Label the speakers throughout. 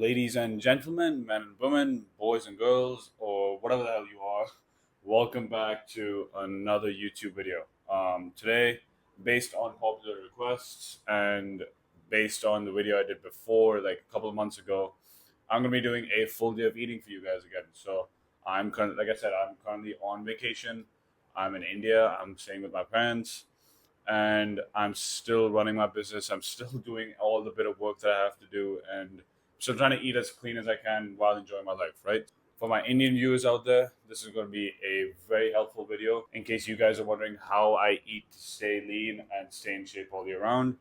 Speaker 1: Ladies and gentlemen, men and women, boys and girls, or whatever the hell you are, welcome back to another YouTube video. Today, based on popular requests and based on the video I did before, like a couple of months ago, I'm gonna be doing a full day of eating for you guys again. So like I said, I'm currently on vacation. I'm in India. I'm staying with my parents, and I'm still running my business. I'm still doing all the bit of work that I have to do, and still trying to eat as clean as I can while enjoying my life, right? For my Indian viewers out there, this is going to be a very helpful video in case you guys are wondering how I eat to stay lean and stay in shape all year round.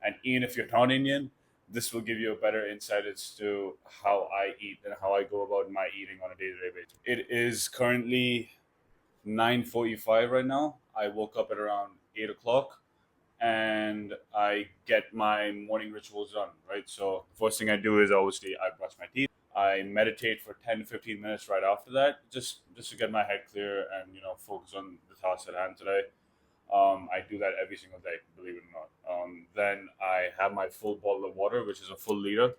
Speaker 1: And even if you're not Indian, this will give you a better insight as to how I eat and how I go about my eating on a day-to-day basis. It is currently 9:45 right now. I woke up at around 8 o'clock and I get my morning rituals done, right? So first thing I do is obviously I brush my teeth. I meditate for 10 to 15 minutes right after that, just to get my head clear and focus on the task at hand today. I do that every single day, believe it or not. Then I have my full bottle of water, which is a full liter.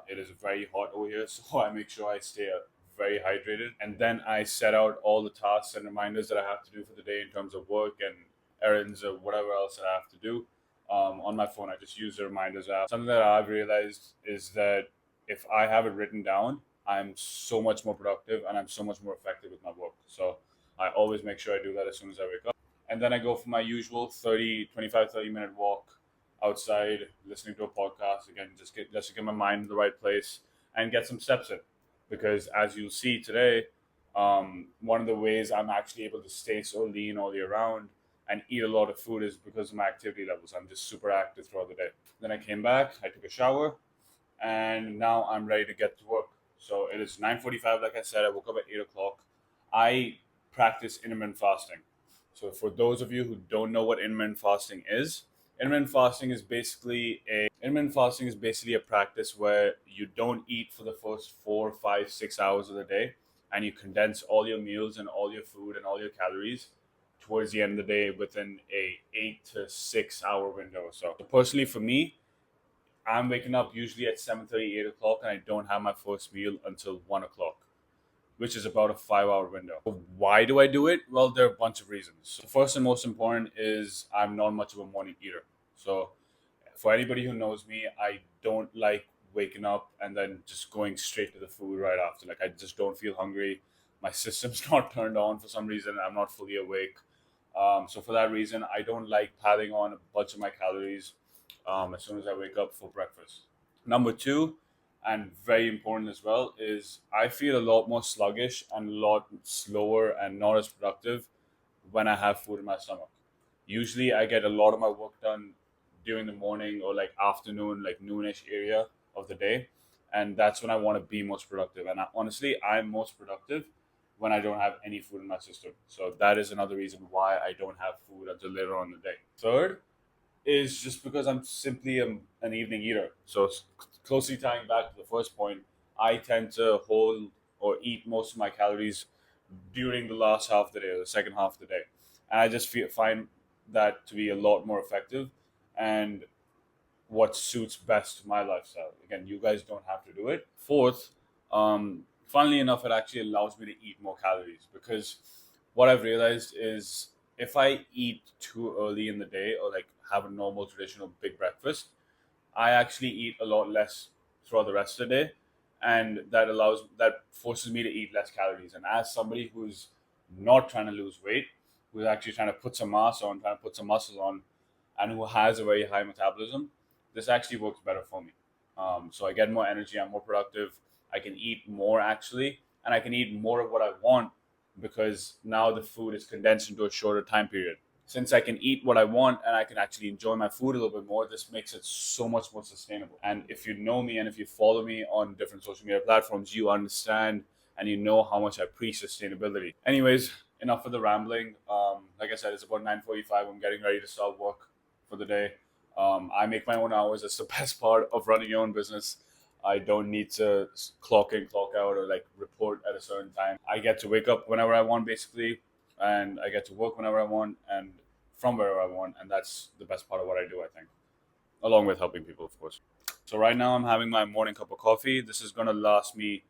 Speaker 1: It is very hot over here, so I make sure I stay very hydrated. And then I set out all the tasks and reminders that I have to do for the day in terms of work and errands or whatever else that I have to do. On my phone, I just use the reminders app. Something that I've realized is that if I have it written down, I'm so much more productive and I'm so much more effective with my work. So I always make sure I do that as soon as I wake up. And then I go for my usual 30 minute walk outside, listening to a podcast again, just to get my mind in the right place and get some steps in. Because as you'll see today, one of the ways I'm actually able to stay so lean all year round and eat a lot of food is because of my activity levels. I'm just super active throughout the day. Then I came back, I took a shower, and now I'm ready to get to work. So it is 9:45. Like I said, I woke up at 8 o'clock. I practice intermittent fasting. So for those of you who don't know what intermittent fasting is basically a practice where you don't eat for the first 4, 5, 6 hours of the day, and you condense all your meals and all your food and all your calories towards the end of the day within a 8 to 6 hour window. So personally, for me, I'm waking up usually at 7:30, 8 o'clock, and I don't have my first meal until 1 o'clock, which is about a 5 hour window. Why do I do it? Well, there are a bunch of reasons. The first and most important is I'm not much of a morning eater. So, for anybody who knows me, I don't like waking up and then just going straight to the food right after. Like, I just don't feel hungry. My system's not turned on for some reason. I'm not fully awake. So, for that reason, I don't like piling on a bunch of my calories as soon as I wake up for breakfast. Number two, and very important as well, is I feel a lot more sluggish and a lot slower and not as productive when I have food in my stomach. Usually, I get a lot of my work done during the morning or like afternoon, like noonish area of the day, and that's when I want to be most productive. And honestly, I'm most productive when I don't have any food in my system. So that is another reason why I don't have food until later on in the day. Third, is just because I'm simply an evening eater. So closely tying back to the first point, I tend to hold or eat most of my calories during the last half of the day or the second half of the day, and I just find that to be a lot more effective and what suits best my lifestyle. Again, you guys don't have to do it. Fourth, funnily enough, it actually allows me to eat more calories because what I've realized is if I eat too early in the day or like have a normal traditional big breakfast, I actually eat a lot less throughout the rest of the day, and that forces me to eat less calories. And as somebody who's not trying to lose weight, who's actually trying to put some mass on, trying to put some muscle on, and who has a very high metabolism, this actually works better for me. So I get more energy, I'm more productive, I can eat more actually, and I can eat more of what I want because now the food is condensed into a shorter time period. Since I can eat what I want and I can actually enjoy my food a little bit more, this makes it so much more sustainable. And if you know me and if you follow me on different social media platforms, you understand and you know how much I preach sustainability. Anyways, enough of the rambling. Like I said, it's about 9:45. I'm getting ready to start work for the day. I make my own hours. That's the best part of running your own business. I don't need to clock in, clock out, or like report at a certain time. I get to wake up whenever I want, basically, and I get to work whenever I want and from wherever I want. And that's the best part of what I do, I think, along with helping people, of course. So right now I'm having my morning cup of coffee. This is gonna last me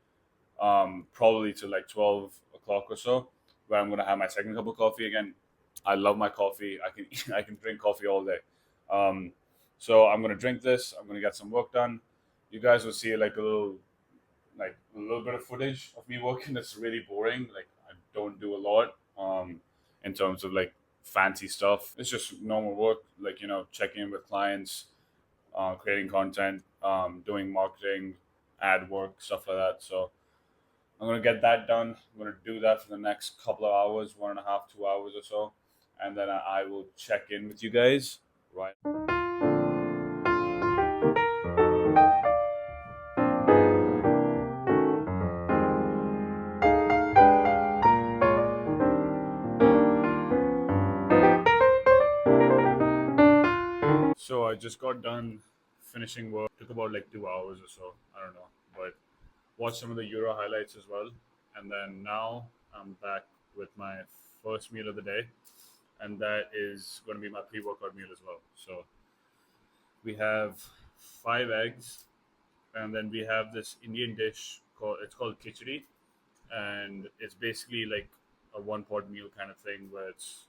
Speaker 1: probably to like 12 o'clock or so, where I'm gonna have my second cup of coffee again. I love my coffee. I can I can drink coffee all day. Um, so I'm gonna drink this. I'm gonna get some work done. You guys will see like a little bit of footage of me working. That's really boring. Like I don't do a lot in terms of like fancy stuff. It's just normal work, like checking in with clients, creating content, doing marketing, ad work, stuff like that. So I'm gonna get that done. I'm gonna do that for the next couple of hours, 1.5, 2 hours or so, and then I will check in with you guys. Right. So I just got done finishing work. Took about like 2 hours or so. I don't know, but watched some of the Euro highlights as well, and then now I'm back with my first meal of the day, and that is going to be my pre-workout meal as well. So we have 5 eggs, and then we have this Indian dish called khichdi, and it's basically like a one pot meal kind of thing where it's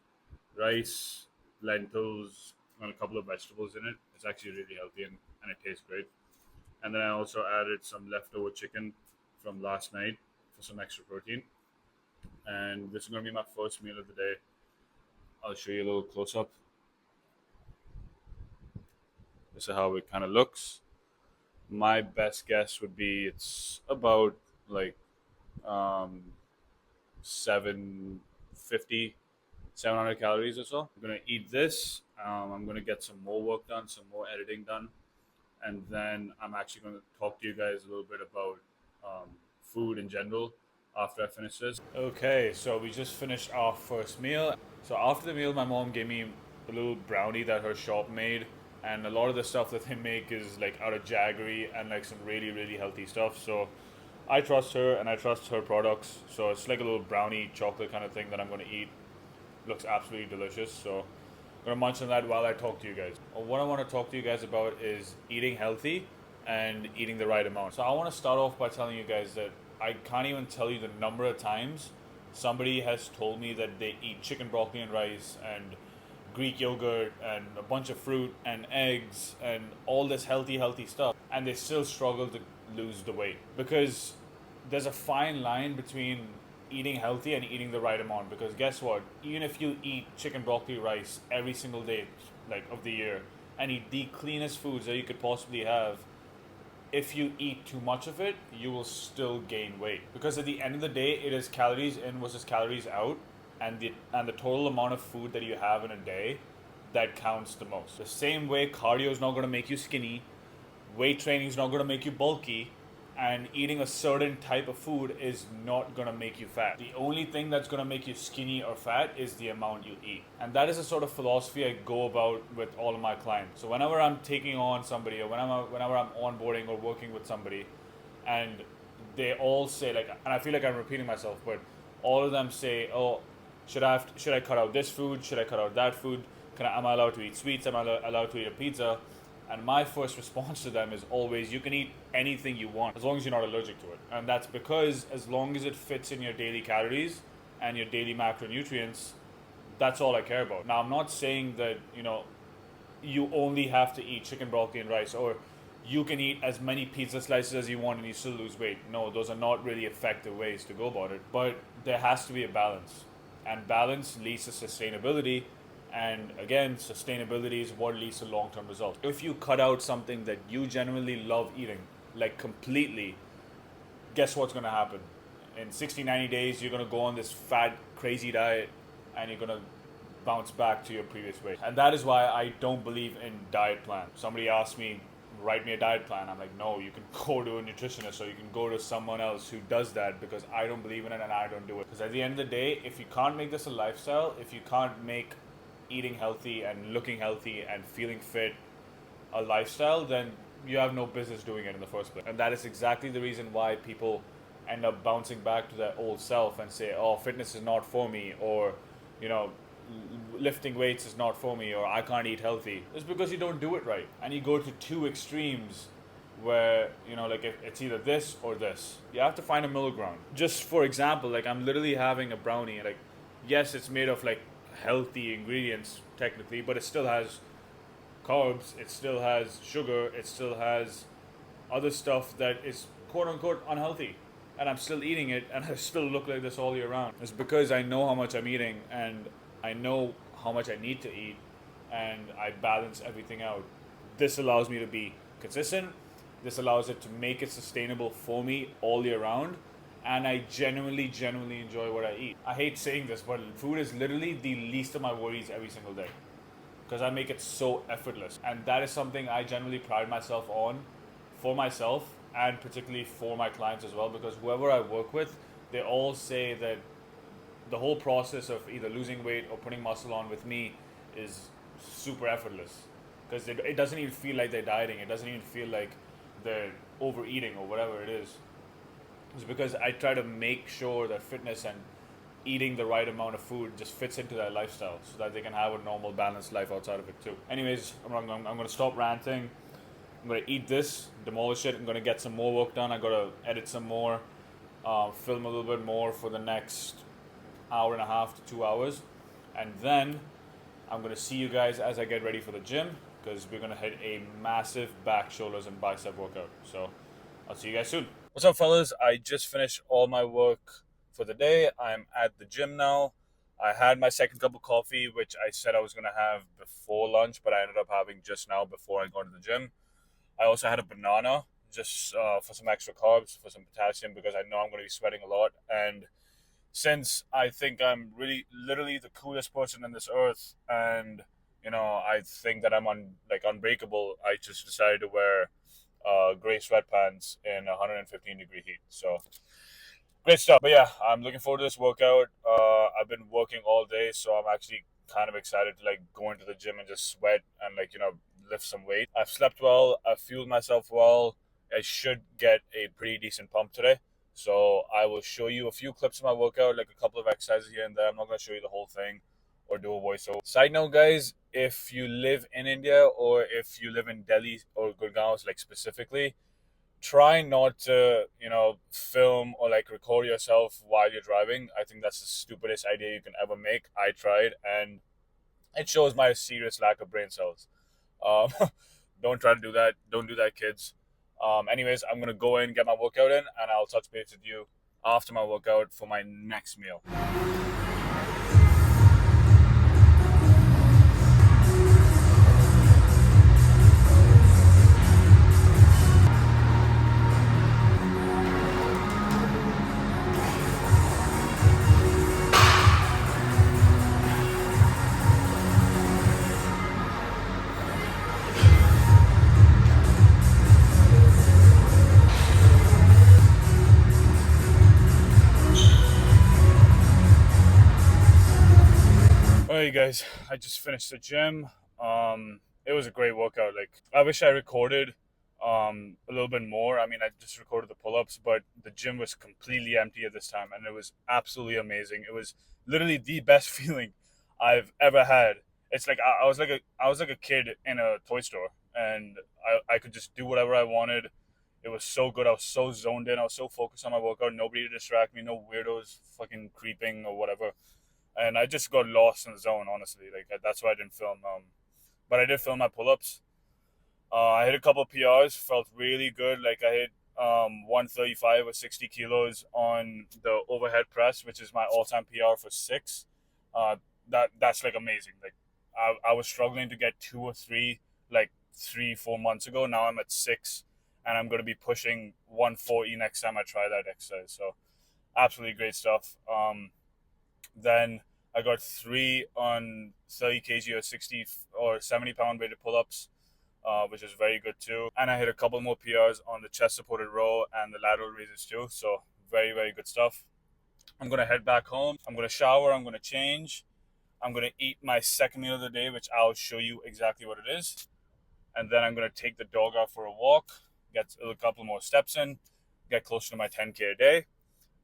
Speaker 1: rice, lentils, and a couple of vegetables in it. It's actually really healthy and it tastes great. And then I also added some leftover chicken from last night for some extra protein. And this is going to be my first meal of the day. I'll show you a little close up. This is how it kind of looks. My best guess would be it's about like um, 750, 700 calories or so. I'm gonna eat this. I'm gonna get some more work done, some more editing done, and then I'm actually gonna talk to you guys a little bit about food in general after I finish this. Okay, so we just finished our first meal. So after the meal, my mom gave me a little brownie that her shop made, and a lot of the stuff that they make is like out of jaggery and like some really really healthy stuff. So I trust her and I trust her products. So it's like a little brownie chocolate kind of thing that I'm gonna eat. Looks absolutely delicious. So I'm gonna munch on that while I talk to you guys. What I want to talk to you guys about is eating healthy and eating the right amount. So I want to start off by telling you guys that I can't even tell you the number of times somebody has told me that they eat chicken, broccoli, and rice and Greek yogurt and a bunch of fruit and eggs and all this healthy stuff, and they still struggle to lose the weight because there's a fine line between eating healthy and eating the right amount. Because guess what, even if you eat chicken, broccoli, rice every single day like of the year and eat the cleanest foods that you could possibly have, if you eat too much of it, you will still gain weight. Because at the end of the day, it is calories in versus calories out, and the total amount of food that you have in a day that counts the most. The same way cardio is not going to make you skinny, weight training is not going to make you bulky, and eating a certain type of food is not going to make you fat. The only thing that's going to make you skinny or fat is the amount you eat. And that is a sort of philosophy I go about with all of my clients. So whenever I'm taking on somebody, or whenever I'm onboarding or working with somebody, and they all say like, and I feel like I'm repeating myself, but all of them say, "Oh, should I cut out this food? Should I cut out that food? Am I allowed to eat sweets? Am I allowed to eat a pizza?" And my first response to them is always, you can eat anything you want as long as you're not allergic to it. And that's because as long as it fits in your daily calories and your daily macronutrients, that's all I care about. Now, I'm not saying that, you only have to eat chicken, broccoli, and rice, or you can eat as many pizza slices as you want and you still lose weight. No, those are not really effective ways to go about it. But there has to be a balance. And balance leads to sustainability, and again, sustainability is what leads to long term results. If you cut out something that you genuinely love eating, like completely, guess what's going to happen? In 60, 90 days, you're going to go on this fat, crazy diet and you're going to bounce back to your previous weight. And that is why I don't believe in diet plan. Somebody asked me, write me a diet plan. I'm like, no, you can go to a nutritionist or you can go to someone else who does that, because I don't believe in it and I don't do it. Because at the end of the day, if you can't make this a lifestyle, if you can't make eating healthy and looking healthy and feeling fit a lifestyle, then you have no business doing it in the first place. And that is exactly the reason why people end up bouncing back to their old self and say, oh, fitness is not for me, or, lifting weights is not for me, or I can't eat healthy. It's because you don't do it right. And you go to two extremes where, you know, like if it's either this or this. You have to find a middle ground. Just for example, like I'm literally having a brownie. Like, yes, it's made of like healthy ingredients technically, but it still has carbs, it still has sugar, it still has other stuff that is quote unquote unhealthy. And I'm still eating it and I still look like this all year round. It's because I know how much I'm eating and I know how much I need to eat and I balance everything out. This allows me to be consistent. This allows it to make it sustainable for me all year round. And I genuinely enjoy what I eat. I hate saying this, but food is literally the least of my worries every single day because I make it so effortless. And that is something I generally pride myself on for myself and particularly for my clients as well, because whoever I work with, they all say that the whole process of either losing weight or putting muscle on with me is super effortless because it doesn't even feel like they're dieting. It doesn't even feel like they're overeating or whatever it is. It's because I try to make sure that fitness and eating the right amount of food just fits into their lifestyle so that they can have a normal balanced life outside of it too. Anyways, I'm going to stop ranting. I'm going to eat this, demolish it. I'm going to get some more work done. I got to edit some more, film a little bit more for the next hour and a half to 2 hours. And then I'm going to see you guys as I get ready for the gym because we're going to hit a massive back, shoulders, and bicep workout. So I'll see you guys soon. What's up, fellas? I just finished all my work for the day. I'm at the gym now. I had my second cup of coffee, which I said I was going to have before lunch, but I ended up having just now before I got to the gym. I also had a banana just for some extra carbs, for some potassium, because I know I'm going to be sweating a lot. And since I think I'm really literally the coolest person in this earth, and you know I think that I'm unbreakable, I just decided to wear gray sweatpants in 115-degree heat. So great stuff. But yeah, I'm looking forward to this workout. I've been working all day, so I'm actually kind of excited to like go into the gym and just sweat and like lift some weight. I've slept well. I've fueled myself well. I should get a pretty decent pump today. So I will show you a few clips of my workout, like a couple of exercises here and there. I'm not going to show you the whole thing or do a voiceover. Side note, guys, if you live in India or if you live in Delhi or Gurgaon, like specifically, try not to, film or like record yourself while you're driving. I think that's the stupidest idea you can ever make. I tried and it shows my serious lack of brain cells. Um, don't try to do that. Don't do that, kids. Anyways, I'm gonna go in, get my workout in, and I'll touch base with you after my workout for my next meal. Alright, guys, I just finished the gym. It was a great workout. Like, I wish I recorded a little bit more. I mean, I just recorded the pull-ups, but the gym was completely empty at this time, and it was absolutely amazing. It was literally the best feeling I've ever had. It's like I was like a kid in a toy store, and I could just do whatever I wanted. It was so good. I was so zoned in. I was so focused on my workout. Nobody to distract me. No weirdos fucking creeping or whatever, and I just got lost in the zone. Honestly, like that's why I didn't film. But I did film my pull-ups. I hit a couple of PRs. Felt really good. Like I hit 135 or 60 kilos on the overhead press, which is my all-time PR for six. That's like amazing. Like I was struggling to get two or three like 3-4 months ago. Now I'm at six, and I'm going to be pushing 140 next time I try that exercise. So absolutely great stuff. Then I got three on 30 kg or 60 or 70-pound weighted pull-ups, which is very good too. And I hit a couple more PRs on the chest supported row and the lateral raises too. So very, very good stuff. I'm going to head back home. I'm going to shower. I'm going to change. I'm going to eat my second meal of the day, which I'll show you exactly what it is. And then I'm going to take the dog out for a walk, get a couple more steps in, get closer to my 10K a day,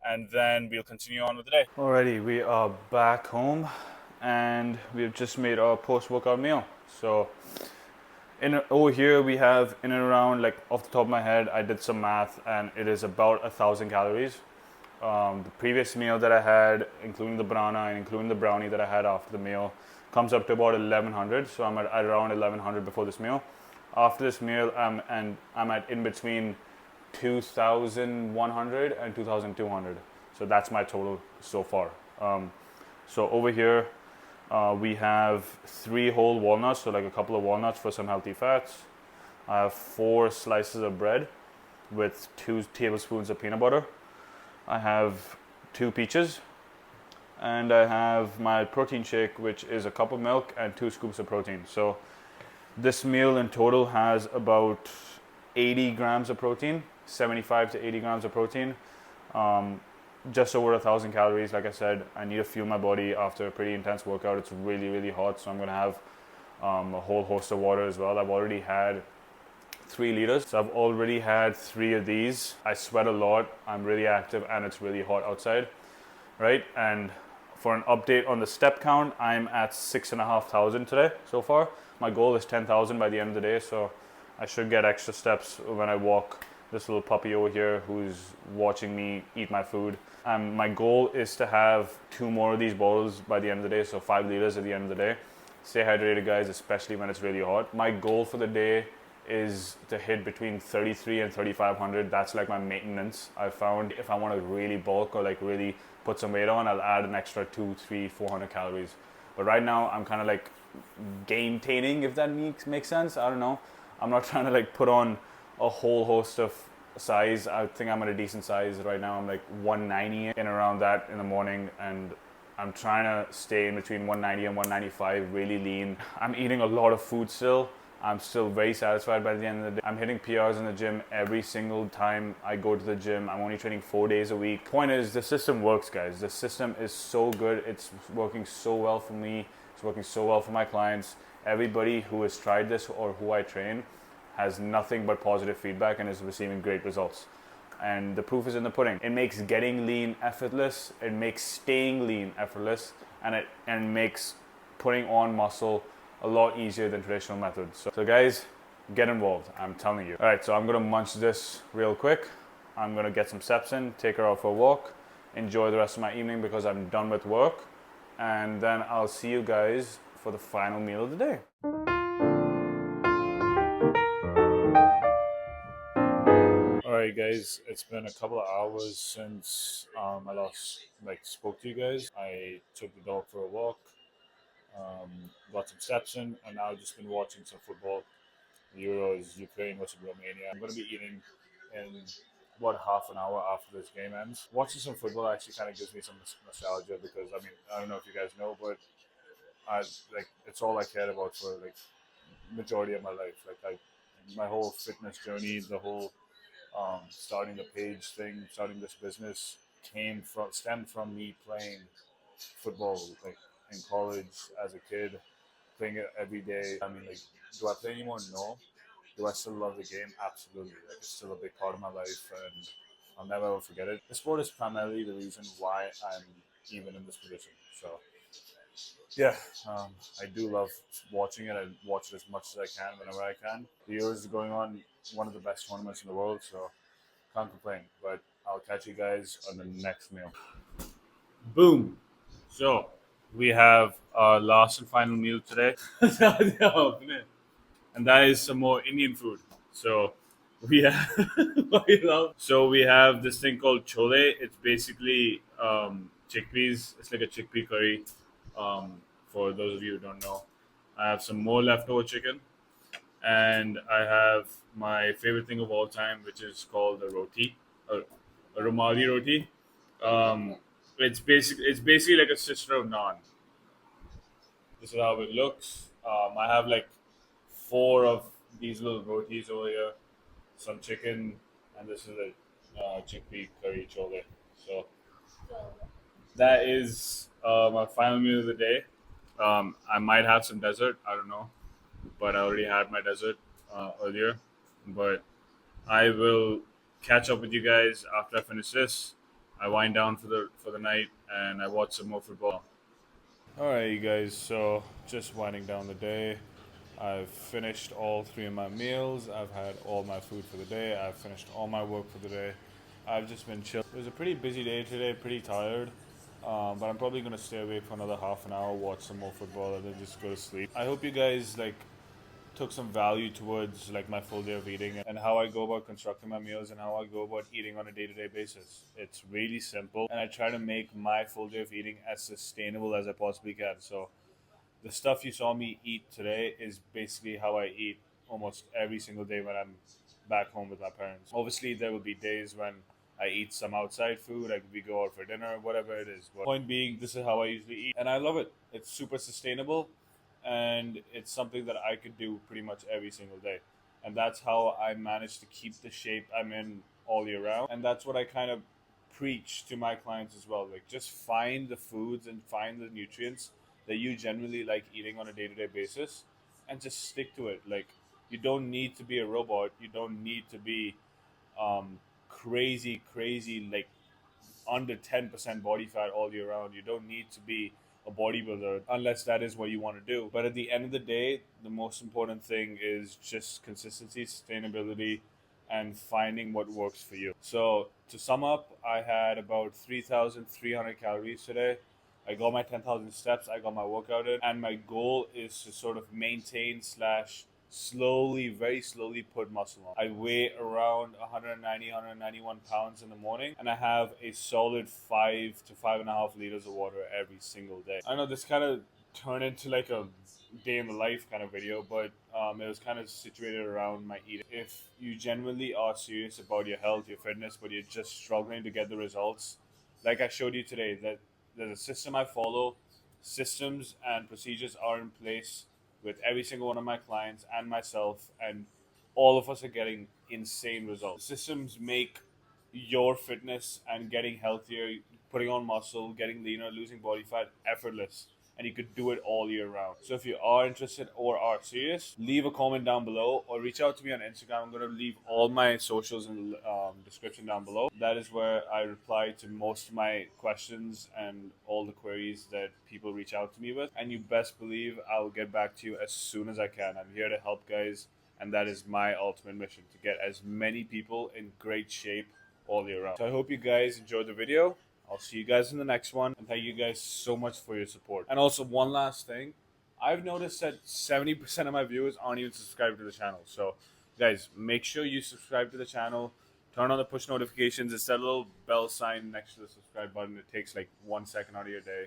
Speaker 1: and then we'll continue on with the day. Alrighty, we are back home and we've just made our post-workout meal. So Over here we have in and around, like off the top of my head, I did some math and it is about 1,000 calories. The previous meal that I had, including the banana and including the brownie that I had after the meal, comes up to about 1,100. So I'm at around 1,100 before this meal. After this meal, I'm at in between 2,100 and 2,200. So that's my total so far. So over here, we have 3 whole walnuts, so like a couple of walnuts for some healthy fats. I have 4 slices of bread with 2 tablespoons of peanut butter. I have 2 peaches, and I have my protein shake, which is a cup of milk and 2 scoops of protein. So this meal in total has about 80 grams of protein, 75 to 80 grams of protein. Just over 1,000 calories. Like I said, I need to fuel my body after a pretty intense workout. It's really, really hot, so I'm gonna have a whole host of water as well. I've already had 3 liters, so I've already had 3 of these. I sweat a lot, I'm really active, and it's really hot outside, right? And for an update on the step count, I'm at 6,500 today so far. My goal is 10,000 by the end of the day, so I should get extra steps when I walk this little puppy over here who's watching me eat my food. My goal is to have 2 more of these bottles by the end of the day, so 5 liters at the end of the day. Stay hydrated, guys, especially when it's really hot. My goal for the day is to hit between 33 and 3,500. That's like my maintenance. I found if I want to really bulk or like really put some weight on, I'll add an extra 2, 3, 400 calories. But right now, I'm kind of like gaintaining, if that makes sense. I don't know. I'm not trying to like put on a whole host of size. I think I'm at a decent size right now. I'm like 190 in around that in the morning, and I'm trying to stay in between 190 and 195, really lean. I'm eating a lot of food still. I'm still very satisfied by the end of the day. I'm hitting PRs in the gym every single time I go to the gym. I'm only training 4 days a week. Point is, the system works, guys. The system is so good. It's working so well for me. It's working so well for my clients. Everybody who has tried this or who I train has nothing but positive feedback and is receiving great results. And the proof is in the pudding. It makes getting lean effortless. It makes staying lean effortless, and it makes putting on muscle a lot easier than traditional methods. So guys, get involved. I'm telling you. All right, so I'm gonna munch this real quick. I'm gonna get some steps in, take her out for a walk, enjoy the rest of my evening because I'm done with work, and then I'll see you guys for the final meal of the day. Alright guys, it's been a couple of hours since I last spoke to you guys. I took the dog for a walk, got some steps in, and now I've just been watching some football. The Euros, Ukraine versus Romania. I'm going to be eating in about half an hour after this game ends. Watching some football actually kind of gives me some nostalgia because I don't know if you guys know, but I it's all I cared about for majority of my life. My whole fitness journey, the whole starting the page thing, starting this business stemmed from me playing football in college as a kid, playing it every day. Do I play anymore? No. Do I still love the game? Absolutely. It's still a big part of my life, and I'll never ever forget it. The sport is primarily the reason why I'm even in this position. So yeah, I do love watching it. I watch it as much as I can whenever I can. The Euros is going on, one of the best tournaments in the world, so can't complain. But I'll catch you guys on the next meal. Boom. So we have our last and final meal today. And that is some more Indian food. So we have we have this thing called chole. It's basically chickpeas. It's like a chickpea curry. For those of you who don't know, I have some more leftover chicken, and I have my favorite thing of all time, which is called a roti, a rumali roti. Um, it's basically like a sister of naan. This is how it looks. I have like 4 of these little rotis over here, some chicken, and this is a chickpea curry chole. So that is my final meal of the day. I might have some dessert. I don't know, but I already had my dessert earlier. But I will catch up with you guys after I finish this. I wind down for the night and I watch some more football. All right, you guys. So just winding down the day. I've finished all 3 of my meals. I've had all my food for the day. I've finished all my work for the day. I've just been chill. It was a pretty busy day today, pretty tired. But I'm probably gonna stay awake for another half an hour, watch some more football, and then just go to sleep. I hope you guys took some value towards my full day of eating and how I go about constructing my meals and how I go about eating on a day-to-day basis. It's really simple, and I try to make my full day of eating as sustainable as I possibly can. So the stuff you saw me eat today is basically how I eat almost every single day when I'm back home with my parents. Obviously, there will be days when I eat some outside food, like we go out for dinner, whatever it is. But point being, this is how I usually eat, and I love it. It's super sustainable, and it's something that I could do pretty much every single day. And that's how I manage to keep the shape I'm in all year round. And that's what I kind of preach to my clients as well. Like, just find the foods and find the nutrients that you generally like eating on a day-to-day basis, and just stick to it. Like, you don't need to be a robot. You don't need to be crazy, like under 10% body fat all year round. You don't need to be a bodybuilder unless that is what you want to do. But at the end of the day, the most important thing is just consistency, sustainability, and finding what works for you. So to sum up, I had about 3,300 calories today. I got my 10,000 steps. I got my workout in, and my goal is to sort of maintain slash slowly, very slowly put muscle on. I weigh around 190, 191 pounds in the morning, and I have a solid 5 to 5.5 liters of water every single day. I know this kind of turned into like a day in the life kind of video, but it was kind of situated around my eating. If you genuinely are serious about your health, your fitness, but you're just struggling to get the results, like I showed you today, that there's a system I follow, systems and procedures are in place with every single one of my clients and myself, and all of us are getting insane results. Systems make your fitness and getting healthier, putting on muscle, getting leaner, losing body fat effortless. And you could do it all year round. So if you are interested or are serious, leave a comment down below or reach out to me on Instagram. I'm going to leave all my socials in the description down below. That is where I reply to most of my questions and all the queries that people reach out to me with. And you best believe I'll get back to you as soon as I can. I'm here to help, guys. And that is my ultimate mission, to get as many people in great shape all year round. So I hope you guys enjoyed the video. I'll see you guys in the next one. And thank you guys so much for your support. And also, one last thing. I've noticed that 70% of my viewers aren't even subscribed to the channel. So, guys, make sure you subscribe to the channel. Turn on the push notifications. It's that little bell sign next to the subscribe button. It takes like 1 second out of your day.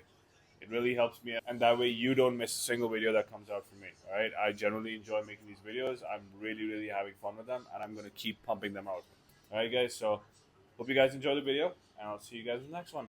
Speaker 1: It really helps me. And that way you don't miss a single video that comes out from me. All right. I generally enjoy making these videos. I'm really having fun with them. And I'm going to keep pumping them out. All right, guys. So, hope you guys enjoy the video. And I'll see you guys in the next one.